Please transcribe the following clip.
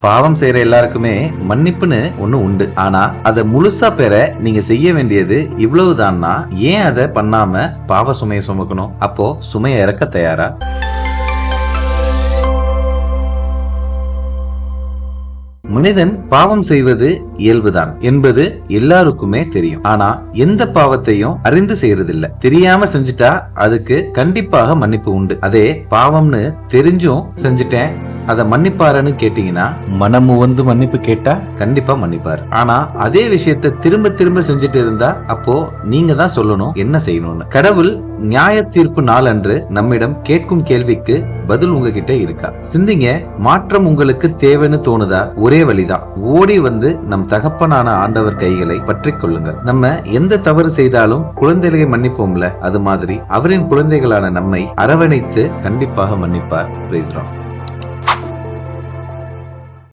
பாவம் செய்யற எல்லாருக்குமே மன்னிப்புன்னு ஒண்ணு உண்டு. ஆனா அத முழுசா பெற நீங்க செய்ய வேண்டியது இவ்வளவுதான்னா ஏன் அதை பண்ணாம பாவ சுமையை சுமக்கணும்? அப்போ சுமையை இறக்க தயாரா? மனிதன் பாவம் செய்வது இயல்புதான் என்பது எல்லாருக்குமே தெரியும். ஆனா எந்த பாவத்தையும் அறிந்து செய்யறதில்ல. தெரியாம செஞ்சுட்டா அதுக்கு கண்டிப்பாக மன்னிப்பு உண்டு. அதே பாவம்னு தெரிஞ்சும் செஞ்சுட்டேன் அத மன்னிப்பாருன்னு கேட்டீங்கன்னா, மனமு வந்து மன்னிப்பு கேட்டா கண்டிப்பா மன்னிப்பாரு. ஆனா அதே விஷயத்த திரும்ப திரும்ப செஞ்சுட்டு இருந்தா அப்போ நீங்க தான் சொல்லணும் என்ன செய்யணும்னு. கடவுள் நியாய தீர்ப்பு நாள் அன்று நம்மிடம் கேட்கும் கேள்விக்கு பதில் உங்ககிட்ட இருக்கா? சிந்திங்க. மாற்றம் உங்களுக்கு தேவைன்னு தோணுதா? ஒரே வழிதான், ஓடி வந்து நம் தகப்பனான ஆண்டவர் கைகளை பற்றி கொள்ளுங்க. நம்ம எந்த தவறு செய்தாலும் குழந்தைகளை மன்னிப்போம்ல, அது மாதிரி அவரின் குழந்தைகளான நம்மை அரவணைத்து கண்டிப்பாக மன்னிப்பார். Praise the Lord.